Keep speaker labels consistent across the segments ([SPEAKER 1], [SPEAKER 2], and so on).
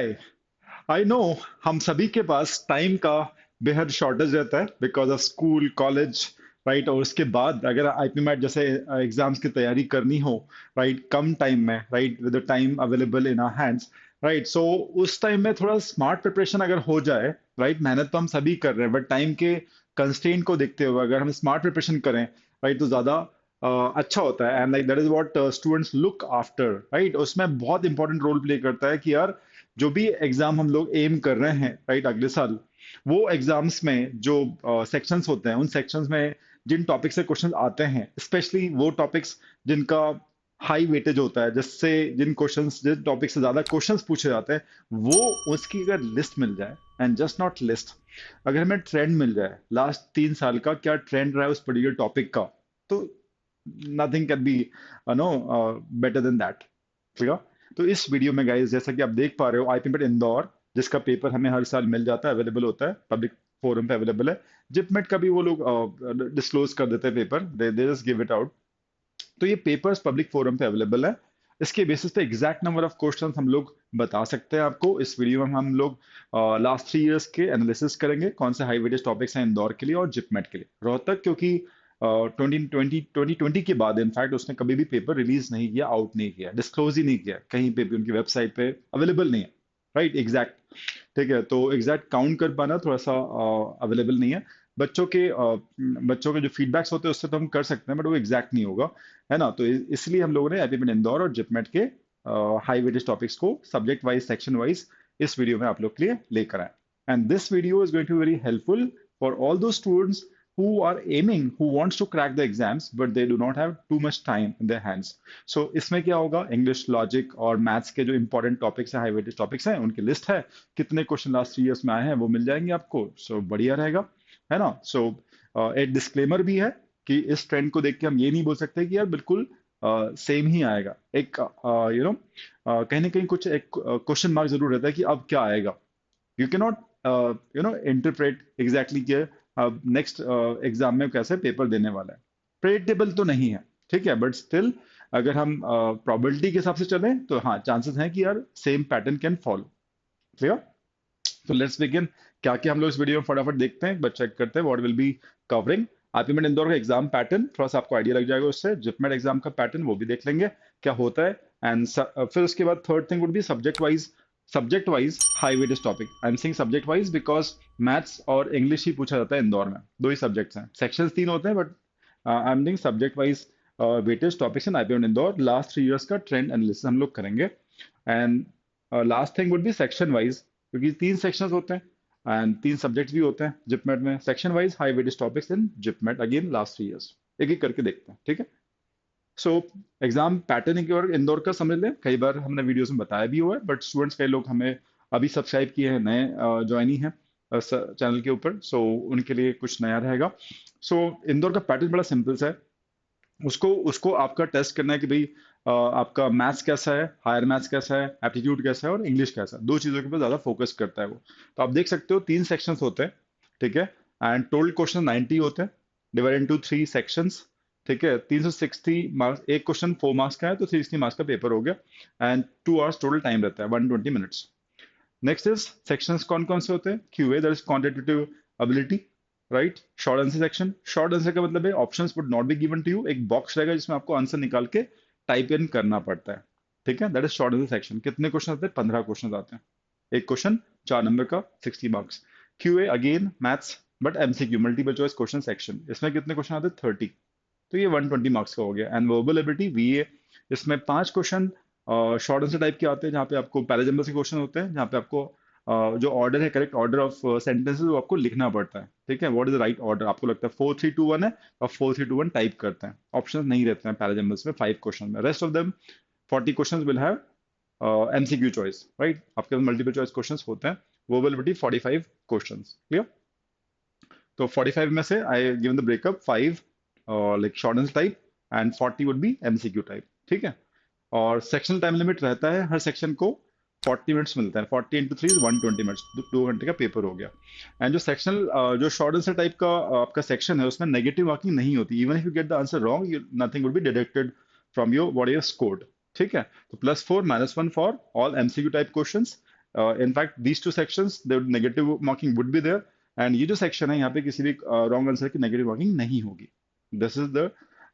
[SPEAKER 1] Hi. I know हम सभी के पास टाइम का बेहद शॉर्टेज रहता है because of school college, right. और उसके बाद अगर आईपी मैट जैसे एग्जाम्स की तैयारी करनी हो, राइट, कम टाइम में, right, with the time available in our hands, right. So उस टाइम में थोड़ा स्मार्ट प्रिपरेशन अगर हो जाए, राइट, मेहनत तो हम सभी कर रहे हैं बट टाइम के कंस्ट्रेंट को देखते हुए अगर हम स्मार्ट प्रिपरेशन करें, राइट, तो ज्यादा अच्छा होता है। And like that is what students look after, right. उसमें बहुत इंपॉर्टेंट रोल प्ले करता है कि यार जो भी एग्जाम हम लोग एम कर रहे हैं, राइट, अगले साल, वो एग्जाम्स में जो सेक्शंस होते हैं उन सेक्शंस में जिन टॉपिक से क्वेश्चन आते हैं, स्पेशली वो टॉपिक्स जिनका हाई वेटेज होता है, जिससे जिन टॉपिक से ज्यादा क्वेश्चंस पूछे जाते हैं, वो उसकी अगर लिस्ट मिल जाए, एंड जस्ट नॉट लिस्ट, अगर हमें ट्रेंड मिल जाए लास्ट 3 साल का क्या ट्रेंड रहा है उस पर्टिकुलर टॉपिक का, तो nothing can be no better than that. ठीक है। तो इस वीडियो में गाइस जैसा कि आप देख पा रहे हो, आईपीमेट इंदौर, जिसका पेपर हमें हर साल मिल जाता है, अवेलेबल होता है, पब्लिक फोरम पे अवेलेबल है। जिपमेट का भी वो लोग डिस्क्लोज कर देते हैं paper, they just give it out. तो ये पेपर्स पब्लिक फोरम पे अवेलेबल है। इसके बेसिस पे एग्जैक्ट नंबर ऑफ क्वेश्चंस हम लोग बता सकते हैं आपको। इस वीडियो में हम लोग लास्ट 3 इयर्स के एनालिसिस करेंगे, कौन से हाई वेटेज टॉपिक्स हैं इंदौर के लिए और जिपमेट के लिए। रोहतक क्योंकि 2020 के बाद इनफैक्ट उसने कभी भी पेपर रिलीज नहीं किया, आउट नहीं किया, डिस्क्लोज ही नहीं किया, कहीं पे भी उनकी वेबसाइट पे अवेलेबल नहीं है, राइट, एग्जैक्ट। ठीक है, तो एग्जैक्ट काउंट कर पाना थोड़ा सा अवेलेबल नहीं है। बच्चों के बच्चों के जो फीडबैक्स होते हैं उससे तो हम कर सकते हैं बट वो एग्जैक्ट नहीं होगा, है ना। तो इसलिए हम लोगों ने एपीमेट इंदौर और जिपमेट के हाई वेटेज टॉपिक्स को सब्जेक्ट वाइज, सेक्शन वाइज इस वीडियो में आप लोग के लिए लेकर आए। And this video is going to be very helpful for all those students who are aiming, who wants to crack the exams but they do not have too much time in their hands. So इसमें क्या होगा, English, logic और maths के जो important topics हैं, high weightage topics हैं, उनकी list है, कितने क्वेश्चन लास्ट 3 इयर्स में आए हैं वो मिल जाएंगे आपको। सो बढ़िया रहेगा, है ना। सो एक डिस्क्लेमर भी है कि इस ट्रेंड को देख के हम ये नहीं बोल सकते कि यार बिल्कुल सेम ही आएगा। एक कहीं ना कहीं कुछ एक क्वेश्चन मार्क जरूर रहता है कि अब क्या आएगा। You can not interpret exactly कि अब नेक्स्ट एग्जाम में कैसे पेपर देने वाला है, प्रेडिक्टेबल तो नहीं है, ठीक है, बट स्टिल अगर हम प्रोबेबिलिटी के हिसाब से चलें तो हाँ, चांसेस हैं कि यार same pattern can follow. Clear. तो लेट्स बिगिन। क्या क्या हम लोग इस वीडियो में फटाफट देखते हैं, बट चेक करते हैं what will be covering. IPMAT Indore का एग्जाम पैटर्न थोड़ा सा आपको आइडिया लग जाएगा उससे। जिपमेट एग्जाम का पैटर्न वो भी देख लेंगे क्या होता है। एंड फिर उसके बाद third thing would be subject wise high weightage topic. I am saying subject wise because maths और इंग्लिश ही पूछा जाता है इंदौर में, दो ही सब्जेक्ट्स हैं, सेक्शंस 3 होते हैं but I am saying subject wise weightage topics in IPMAT Indore. Last 3 years का ट्रेंड एनालिसिस हम लोग करेंगे। And last thing would be section wise, क्योंकि 3 सेक्शंस होते हैं एंड 3 सब्जेक्ट्स भी होते हैं जिपमेट में। Section wise high weightage topics इन जिपमेट, अगेन लास्ट 3 इयर्स, एक एक करके देखते हैं, ठीक है। सो एग्जाम पैटर्न एक बार इंदौर का समझ लें, कई बार हमने वीडियोस में बताया भी हुआ है बट स्टूडेंट्स कई लोग हमें अभी सब्सक्राइब किए हैं, नए ज्वाइनी हैं चैनल के ऊपर, सो उनके लिए कुछ नया रहेगा। सो इंदौर का पैटर्न बड़ा सिंपल सा है। उसको उसको आपका टेस्ट करना है कि भाई आपका मैथ्स कैसा है, हायर मैथ्स कैसा है, एप्टीट्यूड कैसा है और इंग्लिश कैसा है, दो चीजों के ऊपर ज्यादा फोकस करता है वो। तो आप देख सकते हो 3 सेक्शंस होते हैं, ठीक है। एंड टोटल क्वेश्चन 90 होते हैं, डिवाइड इनटू 3 सेक्शंस, ठीक है। 360 मार्क्स, एक क्वेश्चन 4 मार्क्स का है तो 360 मार्क्स का पेपर हो गया। एंड 2 आवर्स टोटल टाइम रहता है, 120 मिनट्स। नेक्स्ट इज सेक्शंस कौन कौन से होते हैं, QA, that is quantitative ability, right. Short answer section, short answer का मतलब है options would not be given to you, एक बॉक्स रहेगा जिसमें आपको आंसर निकाल के टाइप इन करना पड़ता है, ठीक है, that is short answer section. कितने क्वेश्चन आते हैं, 15 क्वेश्चन आते हैं, एक क्वेश्चन 4 नंबर का, 60 marks. QA again maths but MCQ, multiple choice question section, इसमें कितने क्वेश्चन आते हैं, 30, तो ये 120 मार्क्स का हो गया। एंड वर्बल एबिलिटी वीए, इसमें 5 क्वेश्चन शॉर्ट आंसर टाइप के आते हैं जहाँ पे आपको पैराजम्बल के क्वेश्चन होते हैं, जहाँ पे आपको जो ऑर्डर है, करेक्ट ऑर्डर ऑफ सेंटेंसेस, वो आपको लिखना पड़ता है, ठीक है। What is the right order, आपको लगता है 4 3 2 1 है, और 4 3 2 1 टाइप करते हैं। ऑप्शन नहीं रहते हैं पैराजम्बल्स में 5 क्वेश्चन में। Rest of them 40 question will have MCQ choice, right, आपके पास मल्टीपल चॉइस क्वेश्चन होते हैं। Verbal ability 45 question, clear. तो 45 में से I given the breakup 5 like short answer type and 40 would be MCQ type, ठीक है। और सेक्शनल टाइम लिमिट रहता है हर सेक्शन को 40 मिनट्स मिलता है, 40 × 3 120 मिनट्स, 2 घंटे का पेपर हो गया। एंड जो सेक्शनल जो शॉर्ट आंसर टाइप का आपका सेक्शन है उसमें नेगेटिव मार्किंग नहीं होती, even if you get the answer wrong nothing will be deducted from your what you scored, ठीक है। तो +4 -1 for all MCQ type questions in fact these two sections negative marking would be there, and ये जो section है यहाँ पे किसी भी रॉन्ग आंसर की नेगेटिव मार्किंग नहीं होगी. This is the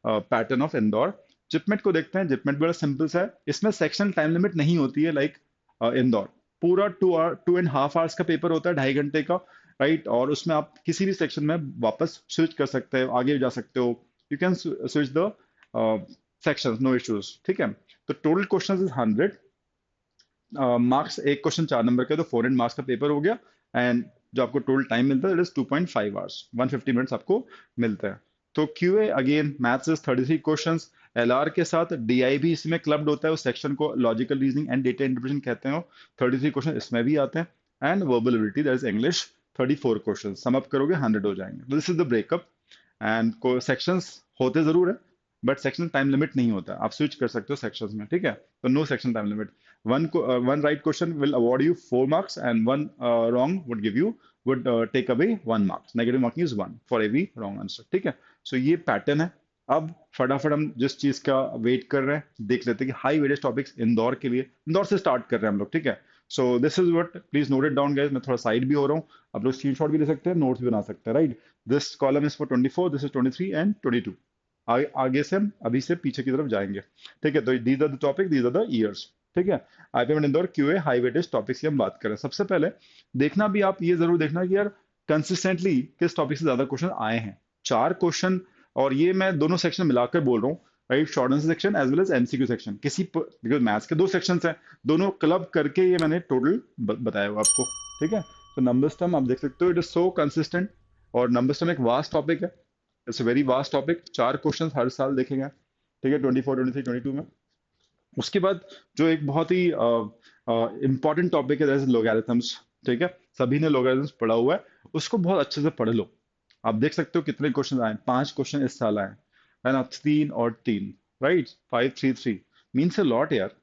[SPEAKER 1] pattern of Indore. JIPMAT को देखते हैं. जिपमेट बड़ा सिंपल सा है. इसमें सेक्शन टाइम लिमिट नहीं होती है लाइक इंदौर. पूरा 2.5 आवर्स का पेपर होता है, 2.5 घंटे का, राइट. और उसमें आप किसी भी सेक्शन में वापस स्विच कर सकते हो, आगे जा सकते हो. You can switch the sections, no issues. ठीक है. तो टोटल क्वेश्चन इज 100 मार्क्स. एक क्वेश्चन 4 नंबर का, तो 400 मार्क्स का पेपर हो गया. एंड जो आपको टोटल टाइम मिलता है, इट इज 2.5 आवर्स, 150 मिनट्स आपको मिलते हैं. तो QA again maths is 33 questions. LR के साथ डीआई भी इसमें क्लब्ड होता है. उस सेक्शन को logical reasoning and data interpretation कहते हैं. 33 क्वेश्चन इसमें भी आते हैं. And verbal ability, that is English, 34 question. Sum up करोगे 100 हो जाएंगे. This is the breakup. And को सेक्शंस होते जरूर है, बट सेक्शन टाइम लिमिट नहीं होता. आप स्विच कर सकते हो सेक्शंस में. ठीक है. तो no section time limit. One right question will award you 4 marks, and one wrong would take away 1 marks. Negative marking is 1 for every wrong answer. ठीक है. सो ये पैटर्न है. अब फटाफट हम जिस चीज का वेट कर रहे हैं देख लेते हैं कि हाई वेटेज टॉपिक्स इंदौर के लिए. इंदौर से स्टार्ट कर रहे हैं हम लोग. ठीक है. So this is what, please note it down guys. मैं थोड़ा साइड भी हो रहा हूँ. आप लोग स्क्रीनशॉट भी ले सकते हैं, नोट्स भी बना सकते हैं, right. This column is for 24, this is 23 and 22. आगे से हम अभी से पीछे की तरफ जाएंगे. ठीक है. तो these are the topic, these are the years. ठीक है. IPM Indore QA high weightage topics की हम बात करें. सबसे पहले देखना भी, आप ये जरूर देखना कि यार कंसिस्टेंटली किस टॉपिक से ज्यादा क्वेश्चन आए हैं. 4 क्वेश्चन, और ये मैं दोनों सेक्शन मिलाकर बोल रहा हूँ, right. Short answer section as well as MCQ section. Because maths के 2 सेक्शंस हैं, दोनों क्लब करके ये मैंने टोटल बताया हुआ आपको. ठीक है. तो नंबर सिस्टम आप देख सकते हो, इट इज सो कंसिस्टेंट. और नंबर सिस्टम एक वास्ट टॉपिक है. It's a very vast topic. 4 question हर साल देखेंगे. ठीक है. 24, 23, 22 में. उसके बाद जो एक बहुत ही इंपॉर्टेंट टॉपिक है, लोगैरिथम्स. ठीक है. सभी ने लोगैरिथम्स पढ़ा हुआ है, उसको बहुत अच्छे से पढ़ लो. आप देख सकते हो कितने क्वेश्चन आए. 5 क्वेश्चन इस साल आए, है ना. 3 और 3, राइट. 5, 3, 3 मीन्स ए लॉट यार.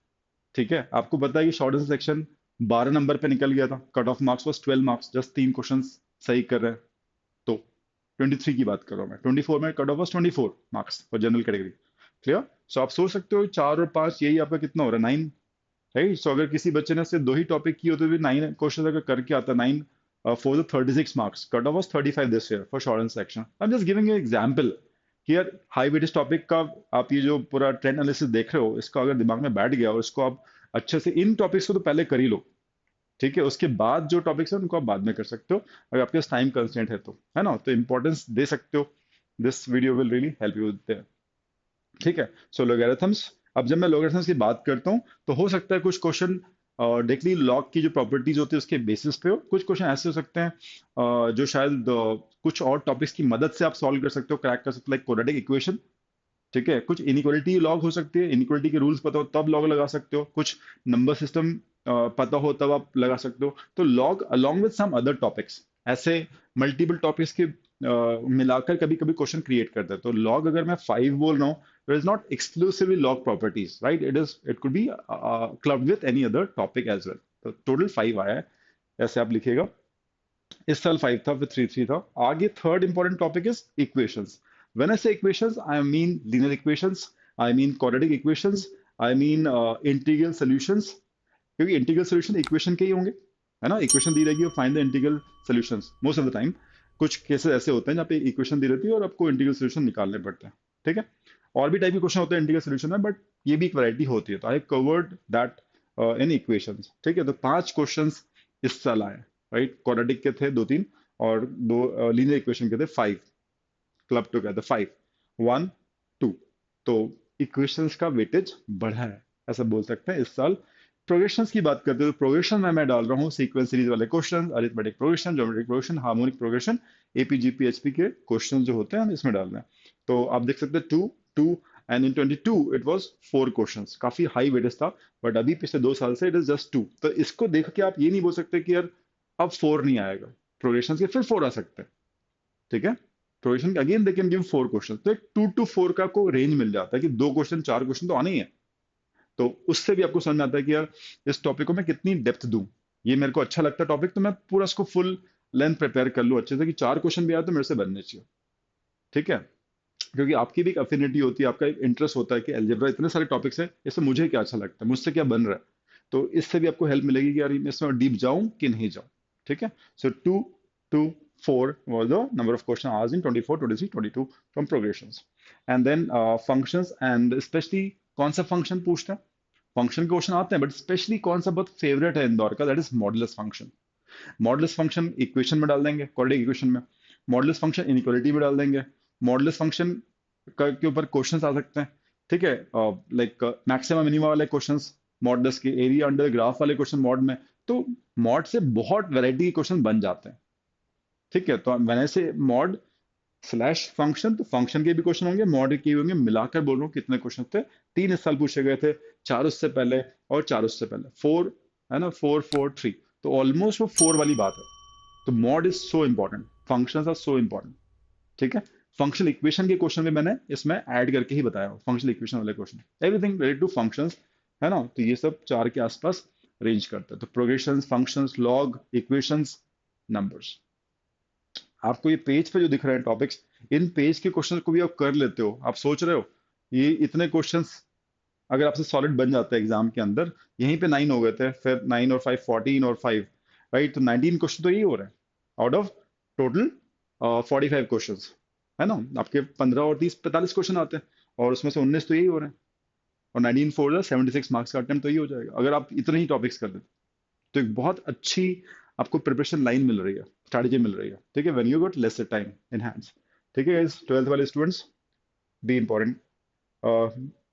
[SPEAKER 1] ठीक है. आपको पता है कि शॉर्ट आंसर सेक्शन 12 नंबर पे निकल गया था. Cut off marks was 12 marks. Just 3 question सही कर रहे हैं. तो 23 की बात कर रहा हूँ मैं. 24 में cut off was 24 marks for general category. Clear. So आप सोच सकते हो 4 और 5, यही आपका कितना हो रहा है, 9, राइट. सो अगर किसी बच्चे ने सिर्फ 2 ही टॉपिक की होते हुए 9 क्वेश्चन अगर करके आता, 9 for the 36 marks. Cut off was 35 this year for short answer section. I am just giving you example कि यार हाई वेटेज टॉपिक का आप ये जो पूरा ट्रेंड एनालिसिस देख रहे हो, इसका अगर दिमाग में बैठ गया और इसको आप अच्छे से, इन टॉपिक्स को तो पहले कर ही लो. ठीक है. उसके बाद जो टॉपिक्स है उनको आप बाद में कर सकते हो, अगर आपके पास टाइम कंस्ट्रेंट है तो, है ना. तो इंपॉर्टेंस दे सकते हो. This video will really help you there. ठीक है. सो लोगैरिथम्स. अब जब मैं लोगैरिथम्स की बात करता हूँ, तो हो सकता है कुछ क्वेश्चन डायरेक्टली लॉग की जो प्रॉपर्टीज होती है उसके बेसिस पे हो. कुछ क्वेश्चन ऐसे हो सकते हैं जो शायद कुछ और टॉपिक्स की मदद से आप सॉल्व कर सकते हो, क्रैक कर सकते हो, लाइक क्वाड्रेटिक इक्वेशन. ठीक है. कुछ इनइक्वालिटी लॉग हो सकती है, इनइक्वालिटी के रूल्स पता हो तब लॉग लगा सकते हो. कुछ नंबर सिस्टम पता हो तब आप लगा सकते हो. तो log along with some other topics, ऐसे मल्टीपल टॉपिक्स के मिलाकर कभी कभी क्वेश्चन क्रिएट करता है. तो लॉग अगर मैं 5 बोल रहा हूँ, it is not exclusively log properties, right. It could be clubbed with any other topic as well. तो टोटल 5 आया है, ऐसे आप लिखिएगा. इस साल 5 था, फिर 3 था. आगे third important topic is equations. When I say equations, I mean linear equations, I mean quadratic equations, I mean integral solutions. क्योंकि इंटीग्रल सॉल्यूशन इक्वेशन के ही होंगे, है ना. इक्वेशन दी रहेगी, find the integral solutions most of the time. कुछ cases ऐसे होते हैं जहाँ पे इक्वेशन दी रहती है और आपको इंटीग्रल सॉल्यूशन निकालने पड़ते हैं. ठीक है. और भी टाइप के क्वेश्चन होते हैं इंटीग्रल सॉल्यूशन में, बट ये भी एक वैरायटी होती है. तो I covered that in equations. ठीक है. तो 5 क्वेश्चंस इस साल आए, राइट. क्वाड्रेटिक के थे 2-3, और 2 लीनियर इक्वेशन के थे 5, क्लब टुगेदर 5, 1, 2. तो इक्वेशंस का वेटेज बढ़ा है, ऐसा बोल सकते हैं इस साल. प्रोग्रेशंस की बात करते हैं, तो प्रोग्रेशन में मैं डाल रहा हूँ सीक्वेंस सीरीज वाले question, arithmetic progression, geometric progression, harmonic progression, AP GP HP के क्वेश्चन जो होते हैं हम इसमें डाल रहे हैं. तो आप देख सकते हैं 2, 2, and in 22 it was 4 questions. काफी हाई वेटेज था, बट अभी पिछले 2 साल से इट इज जस्ट 2. तो इसको देख के आप ये नहीं बोल सकते कि यार अब 4 नहीं आएगा. प्रोग्रेशन के फिर 4 आ सकते हैं. ठीक है. Progression again they can give 4 question. तो एक 2 to 4 का को रेंज मिल जाता है कि 2 क्वेश्चन 4 क्वेश्चन तो आने ही है. तो उससे भी आपको समझ में आता है कि यार इस टॉपिक को मैं कितनी डेप्थ दूं. ये मेरे को अच्छा लगता है टॉपिक, तो मैं पूरा इसको फुल लेंथ प्रिपेयर कर लूं अच्छे से कि 4 क्वेश्चन भी आए तो मेरे से बनने चाहिए. ठीक है. क्योंकि आपकी भी एक अफिनिटी होती है, आपका एक इंटरेस्ट होता है कि अलजेब्रा इतने सारे टॉपिक्स है, इसमें मुझे क्या अच्छा लगता है, मुझसे क्या बन रहा है. तो इससे भी आपको हेल्प मिलेगी कि यार इसमें डीप जाऊं कि नहीं जाऊं। ठीक है, सो 2 to 4 was the number of question asked in 24, 23, 22 from progressions. And then functions, and especially कौन सा फंक्शन पूछता है, फंक्शन के क्वेश्चन आते हैं, बट स्पेशली कौन सा बहुत फेवरेट है इंदौर का, that is modulus function. Modulus function equation में डाल देंगे, क्वाड्रेटिक इक्वेशन में। मॉडुलस फंक्शन इनइक्वालिटी में डाल देंगे। मॉडुलस फंक्शन के ऊपर क्वेश्चंस आ सकते हैं। ठीक है, लाइक मैक्सिमम मिनिमम वाले क्वेश्चंस मॉडुलस के, एरिया अंडर ग्राफ वाले क्वेश्चन मॉड में। तो मॉड से बहुत वैरायटी के क्वेश्चन बन जाते हैं। ठीक है, तो मैंने से मॉड स्लैश फंक्शन, तो फंक्शन के भी क्वेश्चन होंगे, मॉड के भी होंगे, मिलाकर बोल रहा हूँ कितने क्वेश्चन थे। 3 इस साल पूछे गए थे, 4 उससे पहले और 4 उससे पहले, 4 है ना, 4 4 3। तो ऑलमोस्ट वो 4 वाली बात है। तो mod is so important, functions are so important. ठीक है, फंक्शनल इक्वेशन के क्वेश्चन भी मैंने इसमें ऐड करके ही बताया, फंक्शनल इक्वेशन वाले question, everything related to functions, है ना। तो ये सब 4 के आसपास रेंज करता है। तो progressions, functions, log, equations, numbers. आपको ये पेज पे जो दिख रहे हैं टॉपिक्स, इन पेज के क्वेश्चन को भी आप कर लेते हो। आप सोच रहे हो ये इतने क्वेश्चंस अगर आपसे सॉलिड बन जाते हैं एग्जाम के अंदर, यहीं पे 9 हो गए थे, फिर 9 और 5 14 और 5, राइट। तो 19 क्वेश्चन तो यही हो रहे हैं आउट ऑफ टोटल 45 क्वेश्चंस, है ना। आपके 15 और 30 45 क्वेश्चन आते हैं, और उसमें से 19 तो यही हो रहे हैं। और 19 फोर 76 मार्क्स का अटेम्प्ट तो यही हो जाएगा अगर आप इतने ही टॉपिक्स कर देते। तो एक बहुत अच्छी आपको प्रिपरेशन लाइन मिल रही है, स्ट्रैटेजी मिल रही है। ठीक है, when you got lesser time in hands. ठीक है गाइस, 12th वाले students, be important,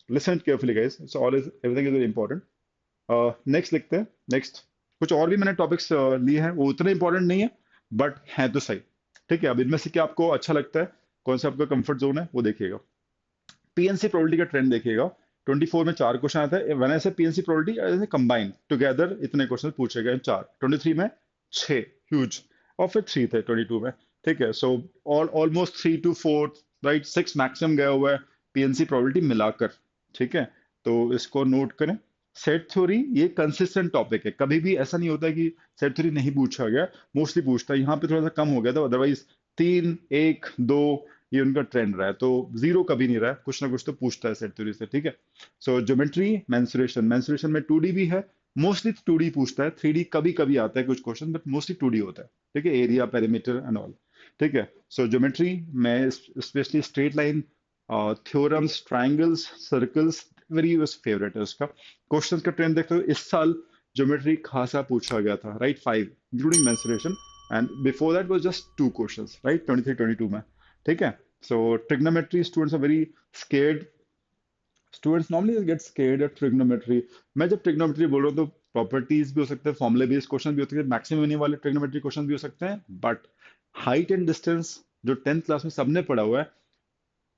[SPEAKER 1] listen carefully guys, it's all is everything is very important. Next लिखते हैं। नेक्स्ट कुछ और भी मैंने टॉपिक्स लिए हैं, वो उतने इंपॉर्टेंट नहीं है बट हैं तो सही। ठीक है, अब इनमें से क्या आपको अच्छा लगता है, कौन सा आपका कंफर्ट जोन है, वो देखिएगा। पीएनसी प्रोबेबिलिटी का ट्रेंड देखिएगा। 24 में 4 क्वेश्चन आता है, व्हेन आई से पीएनसी प्रोबेबिलिटी कंबाइन टुगेदर इतने क्वेश्चन पूछे गए, 4। 23 में 6, ह्यूज। और फिर 3 थे 22 में। ठीक है, so almost 3 to 4, right, 6 maximum गया हुआ है पीएनसी प्रोबेबिलिटी मिलाकर। ठीक है, तो इसको नोट करें। सेट थ्योरी ये कंसिस्टेंट टॉपिक है, कभी भी ऐसा नहीं होता है कि सेट थ्योरी नहीं पूछा गया, मोस्टली पूछता है। यहाँ पे थोड़ा सा कम हो गया था, अदरवाइज 3 1 2 ये उनका ट्रेंड रहा है। तो जीरो कभी नहीं रहा है, कुछ ना कुछ तो पूछता है सेट थ्योरी से। ठीक है, सो ज्योमेट्री, मेंसुरेशन, मेंसुरेशन में 2D भी है, मोस्टली 2D पूछता है। 3D कभी कभी आता है कुछ क्वेश्चन, बट मोस्टली 2D होता है। ठीक है, एरिया, पेरीमीटर एंड ऑल। ठीक है, सो ज्योमेट्री में specially straight line, theorems, triangles, circles, very favourite है उसका। क्वेश्चन का ट्रेंड देखते हो, इस साल ज्योमेट्री खासा पूछा गया था, right, 5 including mensuration, and before that was just 2 questions, right, 23 22 में। ठीक है, so trigonometry students are very scared. Students normally get scared at trigonometry. मैं जब trigonometry बोल रहा हूँ तो प्रॉपर्टीज भी हो सकते हैं, फॉर्मूले बेस्ड क्वेश्चन भी हो सकते हैं, मैक्सिमम वाले ट्रिग्नोमेट्री क्वेश्चन भी हो सकते हैं, बट हाइट एंड डिस्टेंस जो 10th क्लास में सबने पढ़ा हुआ है,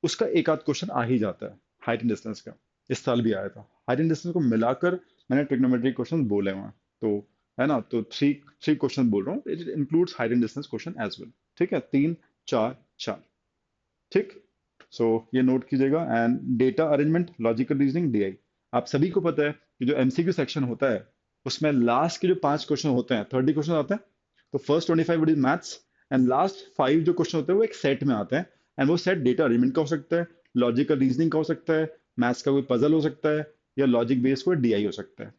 [SPEAKER 1] उसका एक आध क्वेश्चन आ ही जाता है हाइट एंड डिस्टेंस का। इस साल भी आया था, हाइट एंड डिस्टेंस को मिलाकर मैंने ट्रिग्नोमेट्री क्वेश्चन बोले हुए हैं। तो है ना, तो थ्री थ्री क्वेश्चन बोल रहा हूँ, it includes height and distance question as well. ठीक है, 3 4 4। ठीक, सो ये नोट कीजिएगा। And data arrangement, logical reasoning, DI. आप सभी को पता है कि जो एमसीक्यू सेक्शन होता है, उसमें लास्ट के जो 5 क्वेश्चन होते हैं, 30 क्वेश्चन आते हैं। तो first 25 with maths, and last 5 जो क्वेश्चन होते हैं वो एक सेट में आते हैं। एंड वो सेट डेटा अरेंजमेंट का हो सकता है, लॉजिकल रीजनिंग का हो सकता है, मैथ्स का कोई पजल हो सकता है, या लॉजिक बेस्ड कोई डीआई हो सकता है।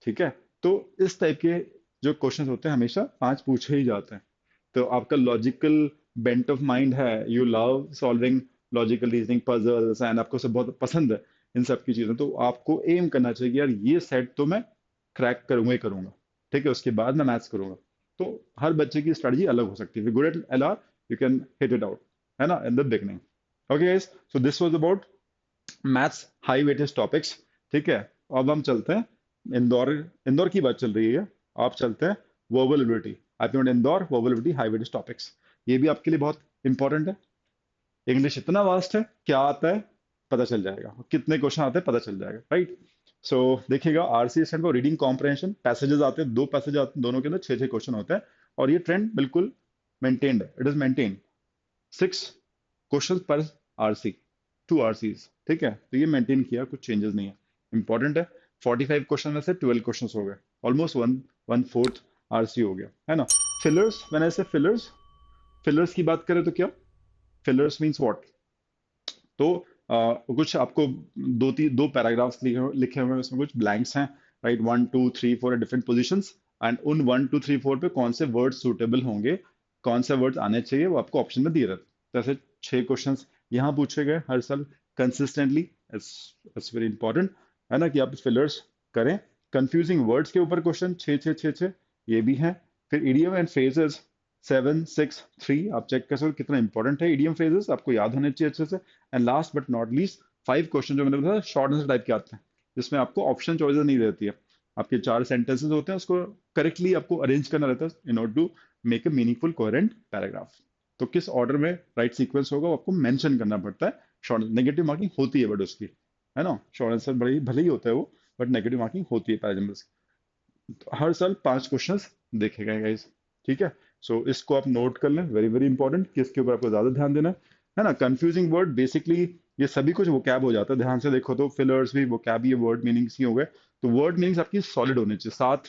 [SPEAKER 1] ठीक है, तो इस टाइप के जो क्वेश्चन होते हैं हमेशा 5 पूछे ही जाते हैं। तो आपका लॉजिकल बेंट ऑफ माइंड है, you love solving logical reasoning puzzles, and आपको सब बहुत पसंद है इन सब की चीजें, तो आपको एम करना चाहिए कि यार ये सेट तो मैं क्रैक करूंगा ही करूंगा। ठीक है, उसके बाद मैं मैथ्स करूंगा। तो हर बच्चे की स्ट्रेटजी अलग हो सकती है। Good at LR, you can hit it out, है ना, in the beginning. Okay guys, so this was about maths high weightage topics. ठीक है, अब हम चलते हैं इंदौर। इंदौर की बात चल रही है, आप चलते हैं verbal ability. I note Indore verbal ability high weightage topics, ये भी आपके लिए बहुत इंपॉर्टेंट है। इंग्लिश इतना वास्ट है, क्या आता है पता चल जाएगा, कितने क्वेश्चन आते हैं पता चल जाएगा, राइट। सो देखिएगा, RC stand for reading comprehension. Passages आते हैं, 2 पैसेज आते हैं, दोनों के अंदर 6 6 क्वेश्चन होते हैं। और ये ट्रेंड बिल्कुल मेंटेन्ड है, इट इज मेंटेन 6 क्वेश्चन पर आरसी, 2 आरसीज। ठीक है, तो ये मेंटेन किया, कुछ चेंजेस नहीं है, इंपॉर्टेंट है। 45 क्वेश्चन में से 12 क्वेश्चन हो गए, ऑलमोस्ट वन फोर्थ आरसी हो गया, है ना। फिलर्स, मैंने ऐसे फिलर्स, फिलर्स की बात करें तो क्या, फिलर्स मीन्स व्हाट। तो कुछ आपको 2 पैराग्राफ्स लिखे लिखे हुए हैं, उसमें कुछ ब्लैंक्स हैं, राइट, 1 2 3 4 डिफरेंट पोजिशंस, एंड उन 1 2 3 4 पे कौन से वर्ड सूटेबल होंगे, कौन से वर्ड आने चाहिए, वो आपको ऑप्शन में दिए रहते हैं। जैसे 6 क्वेश्चंस यहाँ पूछे गए हर साल कंसिस्टेंटली। इट्स वेरी इंपॉर्टेंट, है ना, कि आप फिलर्स करें। कंफ्यूजिंग वर्ड्स के ऊपर क्वेश्चन 6 6 6 6 ये भी है। फिर इडियम एंड फ्रेजेस 7 6 3, आप चेक कर सकते हो कितना इंपॉर्टेंट है इडियम फ्रेजेस, आपको याद होने चाहिए अच्छे से। And last but not least 5 question जो मैंने बताया शॉर्ट आंसर टाइप के आते हैं, जिसमें आपको ऑप्शन चॉइसेस नहीं रहती है। आपके 4 सेंटेंसेस होते हैं, उसको करेक्टली आपको अरेंज करना रहता है in order to make a meaningful coherent paragraph. तो किस ऑर्डर में राइट सीक्वेंस होगा वो आपको मेंशन करना पड़ता है। शॉर्ट नेगेटिव मार्किंग होती है बट उसकी, है ना, शॉर्ट आंसर भले भले ही होता है वो, बट नेगेटिव मार्किंग होती है पैराग्राफ। हर साल 5 क्वेश्चंस देखे गए गाइस, ठीक है। सो इसको आप नोट कर लें, वेरी वेरी इंपॉर्टेंट, कि इसके ऊपर आपको ज्यादा ध्यान देना है ना। कंफ्यूजिंग वर्ड बेसिकली ये सभी कुछ वोकैब हो जाता है, ध्यान से देखो तो फिलर्स भी वोकैब, ये वर्ड मीनिंग्स ही हो गए। तो वर्ड मीनिंग्स आपकी सॉलिड होनी चाहिए। 7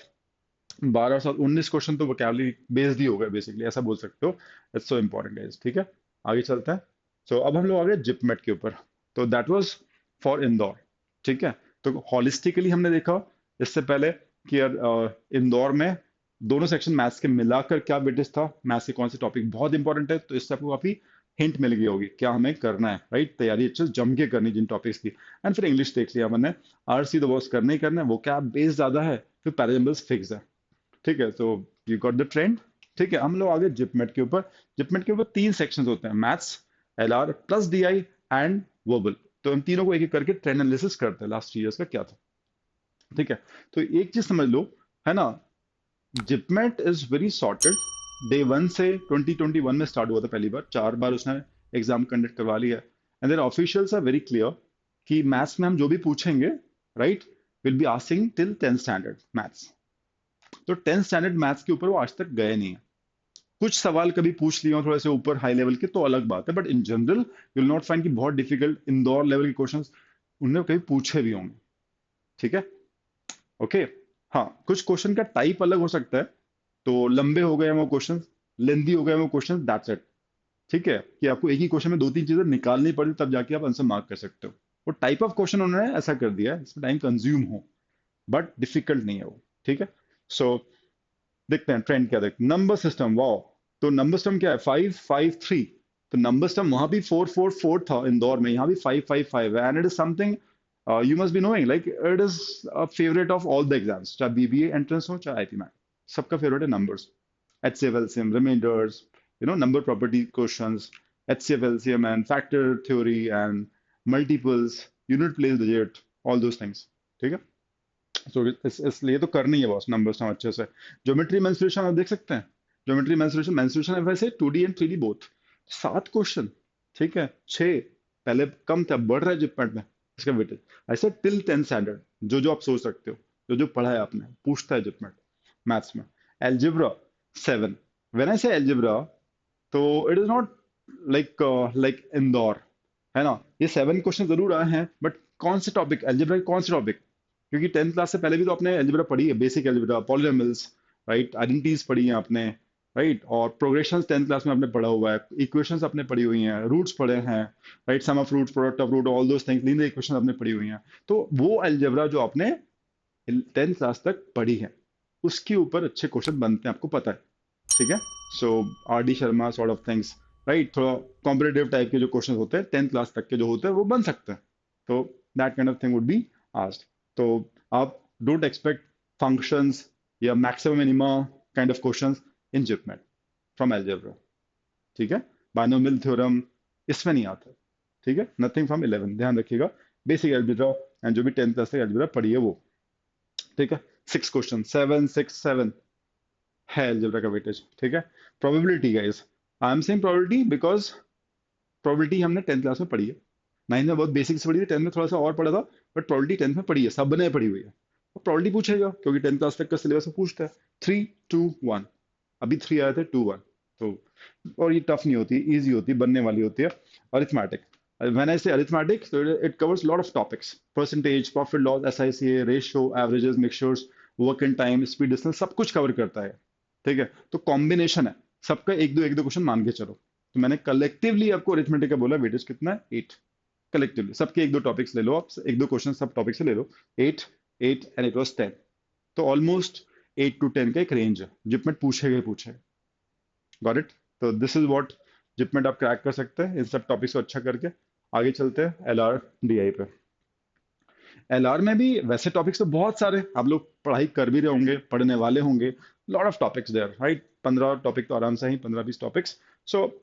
[SPEAKER 1] 12 7 19 क्वेश्चन तो वोकैबुलरी बेस्ड ही हो गए बेसिकली, ऐसा बोल सकते हो। इट्स सो इंपॉर्टेंट गाइस, ठीक है। आगे चलते हैं। सो अब हम लोग आ गए जिपमेट के ऊपर। तो दैट वाज फॉर इंदौर, ठीक है। तो हॉलिस्टिकली हमने देखा इससे पहले कि यार इंदौर में दोनों सेक्शन मैथ्स के मिलाकर क्या वेटेज था, मैथ्स के कौन से टॉपिक बहुत इंपॉर्टेंट है, तो इससे आपको काफी हिंट मिल गई होगी क्या हमें करना है, राइट। तैयारी अच्छे से जम के करनी जिन टॉपिक्स की। एंड फिर इंग्लिश देख लिया मैंने, आरसी तो बॉस करना ही करना है, वो क्या बेस ज्यादा है, फिर पैराजम्बल्स फिक्स है, ठीक है। तो यू गॉट द ट्रेंड, ठीक है। हम लोग आगे जिपमेट के ऊपर। जिपमेट के ऊपर 3 सेक्शंस होते हैं, maths, LR plus DI and verbal. तो हम तीनों को एक एक करके ट्रेंड एनालिसिस करते हैं लास्ट ईयर्स का क्या था, ठीक है। तो एक चीज समझ लो, है ना, JIPMAT is very sorted. Day 1 से 2021 में स्टार्ट हुआ था पहली बार, 4 बार उसने एग्जाम कंडक्ट करवा लिया है। And their officials are very clear कि मैथ्स में हम जो भी पूछेंगे, right, will be asking till 10th standard maths. तो 10th स्टैंडर्ड मैथ्स के ऊपर वो आज तक गए नहीं है। कुछ सवाल कभी पूछ लिए हो थोड़े से ऊपर हाई लेवल के तो अलग बात है, but in general you will not find कि बहुत डिफिकल्ट इंदौर लेवल के क्वेश्चंस उन्होंने कभी पूछे भी होंगे, ठीक है। ओके, हाँ, कुछ क्वेश्चन का टाइप अलग हो सकता है। तो लंबे हो गए हैं वो क्वेश्चन, लेंदी हो गए हैं वो क्वेश्चन, दैट्स इट, ठीक है। कि आपको एक ही क्वेश्चन में 2 3 चीजें निकालनी पड़ी तब जाके आप आंसर मार्क कर सकते हो। वो टाइप ऑफ क्वेश्चन उन्होंने ऐसा कर दिया है इसमें टाइम कंज्यूम हो, बट डिफिकल्ट नहीं है वो, ठीक है। सो देखते हैं ट्रेंड क्या, देखते नंबर सिस्टम, वाओ। तो नंबर सिस्टम क्या है, 5 5 3। तो नंबर सिस्टम वहां भी 4 4 4 था इंदौर में, यहाँ भी 5 5 5 है। And it is something you must be knowing, like it is a favourite of all the exams, चाहे बीबीए एंट्रेंस हो चाहे आईपी मैट, सबका फेवरेट है numbers. HCF LCM remainders, number property questions, HCF LCM and factor theory and multiples, unit place digit, all those things, ठीक है। सो इसलिए तो करनी है बॉस नंबर्स हम अच्छे से। ज्योमेट्री मेंस्ट्रुएशन आप देख सकते हैं, ज्योमेट्री मेंस्ट्रुएशन, मेंस्ट्रुएशन है वैसे 2D and 3D both. 7 question, ठीक है। 6 पहले कम था, बढ़ रहा है जिपमेट में इसका वेटेज। ऐसे टिल 10th स्टैंडर्ड जो जो आप सोच सकते हो, जो जो पढ़ा है आपने, पूछता है जिपमेट मैथ्स में। एल्जेब्रा 7, व्हेन आई से एल्जेब्रा, तो it is not like like Indore, है ना। ये 7 क्वेश्चन जरूर आए हैं, बट कौन से टॉपिक एल्जेब्रा के, कौन से टॉपिक, क्योंकि 10th क्लास से पहले भी तो आपने एल्जेब्रा पढ़ी है, basic algebra, polynomials, right, identities पढ़ी है आपने, राइट, और प्रोग्रेशंस 10th क्लास में आपने पढ़ा हुआ है, इक्वेशंस आपने पढ़ी हुई हैं, रूट्स पढ़े हैं, right, sum of roots, product of root, all those things, linear equation आपने पढ़ी हुई हैं। तो वो एल्जेब्रा जो आपने 10th क्लास तक पढ़ी है, उसके ऊपर अच्छे क्वेश्चन बनते हैं, आपको पता है, ठीक है। सो RD Sharma sort of things, right, थोड़ा कॉम्पिटेटिव टाइप के जो क्वेश्चन होते हैं 10th क्लास तक के जो होते हैं वो बन सकते हैं। तो that kind of thing would be asked. तो आप डोंट एक्सपेक्ट फंक्शंस या maximum minima kind of questions in JIPMAT from algebra, ठीक है। बायनोमियल थ्योरम इसमें नहीं आता, ठीक है। नथिंग फ्रॉम 11, ध्यान रखिएगा। बेसिक एल्जेब्रा एंड जो भी 10th क्लास तक एल्जेब्रा पढ़ी है वो, ठीक है। 6 क्वेश्चन, 7 6 7 है एल्जेब्रा का वेटेज, ठीक है। Probability guys, I am saying probability because probability हमने 10th क्लास में पढ़ी है। 9th में बहुत बेसिक से पढ़ी थी, 10th में थोड़ा सा और पढ़ा था, बट प्रोबेबिलिटी 10th में पढ़ी है, सबने पढ़ी हुई है। और प्रोबेबिलिटी पूछेगा क्योंकि 10th क्लास तक का सिलेबस पूछता है। 3 2 1, अभी 3 आए थे, 2 1। तो और ये टफ नहीं होती, इजी होती, बनने वाली होती है। Arithmetic, when I say arithmetic, so it covers a lot of topics: percentage, profit loss, SICA, ratio, averages, mixtures, work and time, speed, distance, सब कुछ कवर करता है, ठीक है। तो कॉम्बिनेशन है सबका, एक दो क्वेश्चन मान के चलो। तो मैंने कलेक्टिवली आपको अरिथमेटिक का बोला, वेटेज कितना है, 8। कलेक्टिवली सबके एक दो टॉपिक्स ले लो आप, एक दो क्वेश्चन सब टॉपिक से ले लो, 8। 8 एंड इट वाज 10। तो ऑलमोस्ट 8 to 10 का एक रेंज है जिपमेट पूछेगा ही पूछेगा। Got it? तो दिस इज व्हाट जिपमेट आप क्रैक कर सकते हैं इन सब टॉपिक्स को अच्छा करके। आगे चलते हैं एलआर डीआई पे। एलआर में भी वैसे टॉपिक्स तो बहुत सारे आप लोग पढ़ाई कर भी रहे होंगे, पढ़ने वाले होंगे। Lot of topics there, right? 15 topic तो आराम से ही, 15-20 टॉपिक्स। सो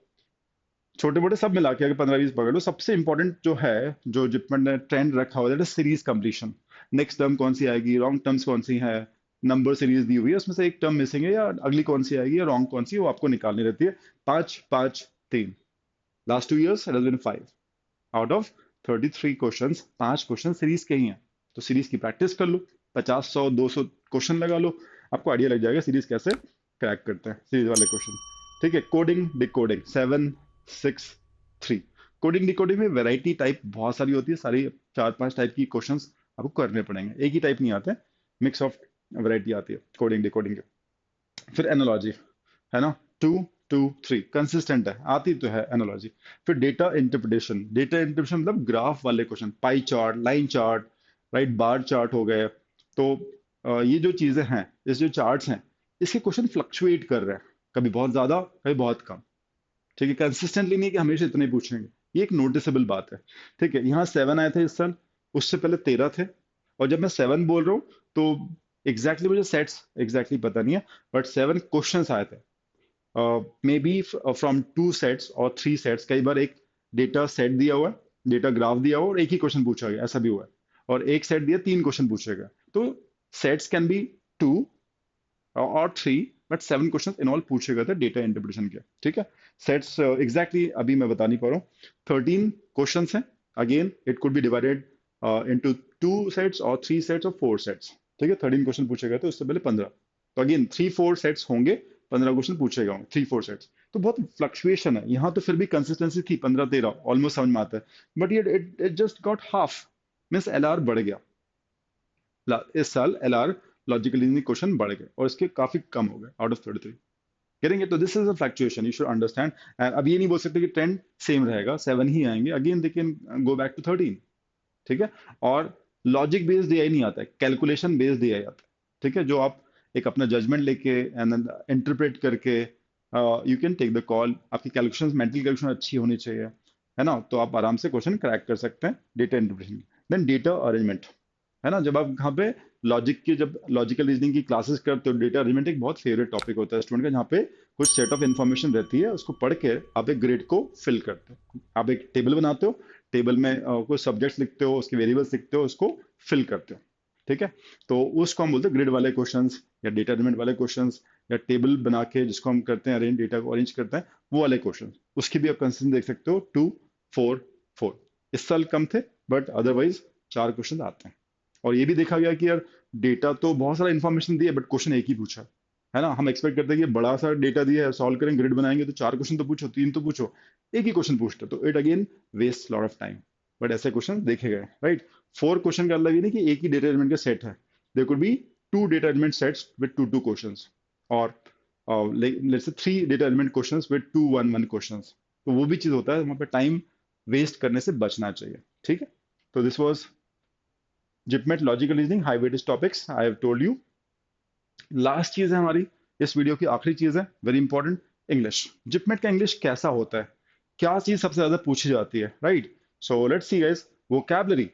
[SPEAKER 1] छोटे मोटे सब मिला के अगर 15-20 पकड़ लो, सबसे इंपॉर्टेंट जो है, जो जिपमेट ने ट्रेंड रखा हुआ है, सीरीज कंप्लीशन। नेक्स्ट टर्म कौन सी आएगी, रॉन्ग टर्म्स कौन सी है, नंबर सीरीज दी हुई है उसमें से एक टर्म मिसिंग है या अगली कौन सी आएगी या रॉन्ग कौन सी है, वो आपको निकालनी रहती है। 5-5-3। Last 2 years it has been 5 out of 33 questions. 5 question series के ही हैं। तो सीरीज की प्रैक्टिस कर लो, 50, 100, 200 क्वेश्चन लगा लो, आपको आइडिया लग जाएगा सीरीज कैसे क्रैक करते हैं, सीरीज वाले क्वेश्चन। ठीक है, कोडिंग डिकोडिंग 7-6-3। कोडिंग डिकोडिंग में वैरायटी टाइप बहुत सारी होती है, सारी 4-5 टाइप की क्वेश्चंस आपको करने पड़ेंगे, एक ही टाइप नहीं आते, मिक्स ऑफ वैरायटी आती है कोडिंग डिकोडिंग के। फिर एनालॉजी है ना, 2-2-3 कंसिस्टेंट है, आती तो है एनालॉजी। फिर डेटा इंटरप्रिटेशन। डेटा इंटरप्रिटेशन मतलब ग्राफ वाले question, pie chart, line chart, right, bar chart हो गए। तो ये जो चीजें हैं, इस जो चार्ट्स हैं, इसके क्वेश्चन फ्लक्चुएट कर रहे हैं, कभी बहुत ज्यादा कभी बहुत कम। ठीक है, कंसिस्टेंटली नहीं कि हमेशा इतने ही पूछेंगे, ये एक नोटिसेबल बात है। ठीक है, यहाँ 7 आए थे इस साल, उससे पहले 13 थे। और जब मैं 7 बोल रहा हूँ तो मुझे सेट्स पता नहीं है, बट 7 क्वेश्चंस आए थे। मे बी फ्रॉम 2 सेट्स और 3 सेट्स, कई बार एक डेटा सेट दिया हुआ है, डेटा ग्राफ दिया हुआ है और एक ही क्वेश्चन पूछा गया, ऐसा भी हुआ है। और एक सेट दिया, 3 क्वेश्चन पूछे गए। तो सेट्स कैन बी 2 और 3, बट 7 क्वेश्चन इन ऑल पूछे गए थे डेटा इंटरप्रिटेशन के। ठीक है, सेट्स अभी मैं बता नहीं पा रहा हूँ। 13 क्वेश्चन हैं। Again it could B divided into 2 sets और 3 सेट्स और 4 सेट्स। ठीक है, 13 क्वेश्चन पूछे गए थे, उससे पहले 15। तो अगेन 3-4 सेट्स होंगे, 15 क्वेश्चन पूछे गए होंगे, 3-4 सेट्स। तो बहुत फ्लक्चुएशन है यहाँ, तो फिर भी कंसिस्टेंसी थी, 15-13 ऑलमोस्ट समझ में आता है। बट ये it just got half, means LR बढ़ गया। इस साल एलआर लॉजिकल रीजनिंग क्वेश्चन बढ़ गए और इसके काफी कम हो गए आउट ऑफ 33। करेंगे तो this is a fluctuation, you should understand. अब ये नहीं बोल सकते कि ट्रेंड सेम रहेगा, 7 ही आएंगे, again they can go back to 13। ठीक है, और लॉजिक बेस्ड एआई नहीं आता है, कैलकुलेशन बेस्ड एआई आता है। ठीक है, जो आप एक अपना जजमेंट लेके एंड इंटरप्रेट करके you can take the call. आपकी कैलकुलेशन, मेंटल कैलकुलेशन अच्छी होनी चाहिए, है ना, तो आप आराम से क्वेश्चन क्रैक कर सकते हैं data interpretation. Then data arrangement, है ना, जब आप यहाँ पे जब लॉजिकल रीजनिंग की क्लासेस करते हो, डेटा अरेंजमेंट एक बहुत फेवरेट टॉपिक होता है स्टूडेंट का, जहाँ पे कुछ सेट ऑफ इन्फॉर्मेशन रहती है, उसको पढ़ के आप एक ग्रिड को फिल करते हो, आप एक टेबल बनाते हो, टेबल में कुछ सब्जेक्ट्स लिखते हो, उसके वेरिएबल्स लिखते हो, उसको फिल करते हो। ठीक है, तो उसको हम बोलते हैं ग्रिड वाले क्वेश्चंस या डेटा अरेंजमेंट वाले क्वेश्चंस, या टेबल बना के जिसको हम करते हैं अरेंज, डेटा को अरेंज करते हैं, वो वाले क्वेश्चन। उसकी भी आप कंसिस्टेंसी देख सकते हो, 2-4-4। इस साल कम थे, बट अदरवाइज 4 क्वेश्चन आते हैं। और ये भी देखा गया कि यार डेटा तो बहुत सारा इन्फॉर्मेशन दिया, बट क्वेश्चन एक ही पूछा, है ना। हम एक्सपेक्ट करते हैं कि बड़ा सा डेटा दिया है, सॉल्व करेंगे, ग्रिड बनाएंगे, तो 4 क्वेश्चन तो पूछो, 3 तो पूछो, एक ही क्वेश्चन पूछते, तो it again waste lot of time. But ऐसे क्वेश्चन देखे गए, राइट। 4 क्वेश्चन का मतलब ये नहीं कि एक ही डेटा एलिमेंट का सेट है, there could be 2 data element sets with 2-2 questions, और let's say 3 data element questions with 2-1-1 questions. तो वो भी चीज होता है, वहां पे टाइम वेस्ट करने से बचना चाहिए। ठीक है, तो this was JIPMAT logical reasoning high weightage topics, I have told you. Last चीज है हमारी इस वीडियो की, आखिरी चीज है, वेरी इंपॉर्टेंट, इंग्लिश। जिपमेट का इंग्लिश कैसा होता है, क्या चीज सबसे ज्यादा पूछी जाती है, right. So let's see guys, vocabulary.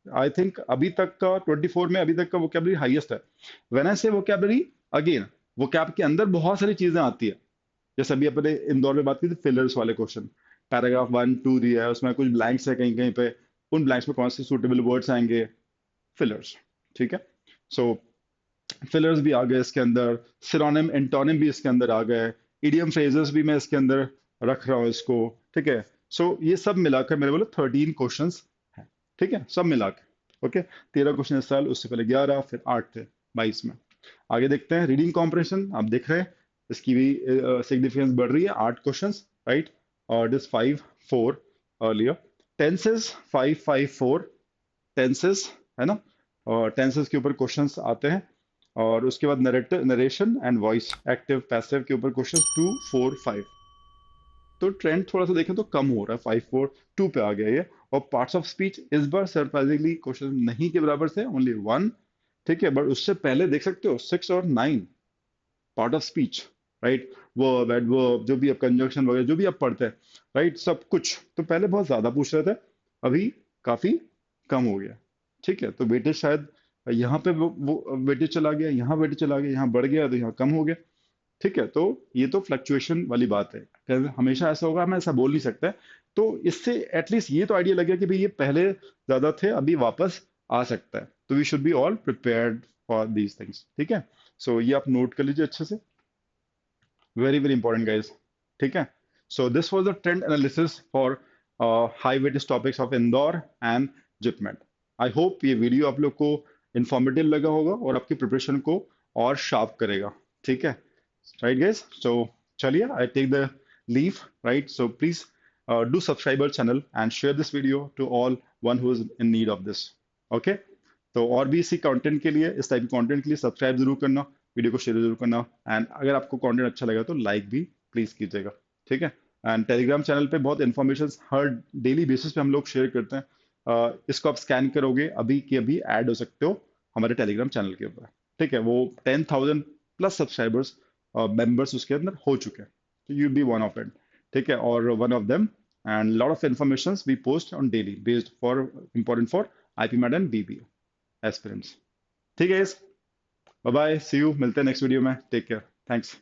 [SPEAKER 1] I think अभी तक का 24 में अभी तक का वोकैबलरी हाईएस्ट है। व्हेन आई से वोकैबलरी, अगेन वोकैब के अंदर बहुत सारी चीजें आती है। जैसे अभी अपने इंदौर में बात की थी, फिलर्स वाले क्वेश्चन, पैराग्राफ 1-2 दिया है, उसमें कुछ ब्लैंक्स है कहीं कहीं पे, उन ब्लैंक्स में कौन से सूटेबल वर्ड्स आएंगे, फिलर्स। ठीक है, सो फिलर्स भी आ गए इसके अंदर, सिनोनिम एंटोनिम भी इसके अंदर आ गए, इडियम फ्रेजेस भी मैं इसके अंदर रख रहा हूँ इसको। ठीक है, सो ये सब मिलाकर मेरे बोले 13 क्वेश्चंस हैं। ठीक है, सब मिला के, ओके। 13 क्वेश्चन इस साल, उससे पहले 11, फिर 8 थे 22 में। आगे देखते हैं, रीडिंग कॉम्प्रहेंशन आप देख रहे हैं, इसकी भी सिग्निफिकेंस बढ़ रही है, 8 क्वेश्चंस, राइट। और दिस 5-4 अर्लियर। टेंसेस 5-5-4 टेंसेस, है ना, और टेंसेस के ऊपर क्वेश्चंस आते हैं। और उसके बाद narration and voice, active passive के ऊपर क्वेश्चंस 2-4-5। तो ट्रेंड थोड़ा सा देखें तो कम हो रहा है, 5-4-2 पे आ गया ये। और पार्ट्स ऑफ स्पीच इस बार सरप्राइजिंगली क्वेश्चन नहीं के बराबर थे, ओनली वन। ठीक है, बट उससे पहले देख सकते हो 6 और 9 part of speech, right, verb adverb जो भी आप कंजंक्शन वगैरह जो भी आप पढ़ते हैं, राइट, सब कुछ तो पहले बहुत ज्यादा पूछ रहे थे, अभी काफी कम हो गया। ठीक है, तो वेटेज शायद यहाँ पे वो वेटेज चला गया, यहाँ वेटेज चला गया, यहाँ बढ़ गया तो यहाँ कम हो गया। ठीक है, तो ये तो फ्लक्चुएशन वाली बात है, हमेशा ऐसा होगा हम ऐसा बोल नहीं सकते। तो इससे एटलीस्ट ये तो आइडिया लग गया कि भाई ये पहले ज्यादा थे, अभी वापस आ सकता है, तो we should be all prepared for these things. ठीक है, सो ये आप नोट कर लीजिए अच्छे से, वेरी वेरी इंपॉर्टेंट गाइस। ठीक है, so this was the trend analysis for high weightage topics of Indore and JIPMAT. I hope ये वीडियो आप लोग को इंफॉर्मेटिव लगा होगा और आपकी प्रिपरेशन को और शार्प करेगा। ठीक है, right guys, so चलिए I take the leave, right, so please do subscribe our channel and share this video to all one who is in need of this, okay। तो और भी इसी कंटेंट के लिए, इस टाइप के कंटेंट के लिए सब्सक्राइब जरूर करना, वीडियो को शेयर जरूर करना, एंड अगर आपको कंटेंट अच्छा लगा तो लाइक भी प्लीज कीजिएगा। ठीक है, एंड टेलीग्राम चैनल पे बहुत इन्फॉर्मेशन हर डेली बेसिस पे हम लोग शेयर करते हैं। इसको आप स्कैन करोगे अभी के अभी ऐड हो सकते हो हमारे टेलीग्राम चैनल के ऊपर। ठीक है, वो 10,000 प्लस सब्सक्राइबर्स मेंबर्स उसके अंदर हो चुके हैं, तो you be one of it. ठीक है, और one of them, and lot of information we post on daily based for important for IPMAT and BB aspirants. ठीक है, बाय बाय, सी यू, मिलते हैं नेक्स्ट वीडियो में, take care, thanks.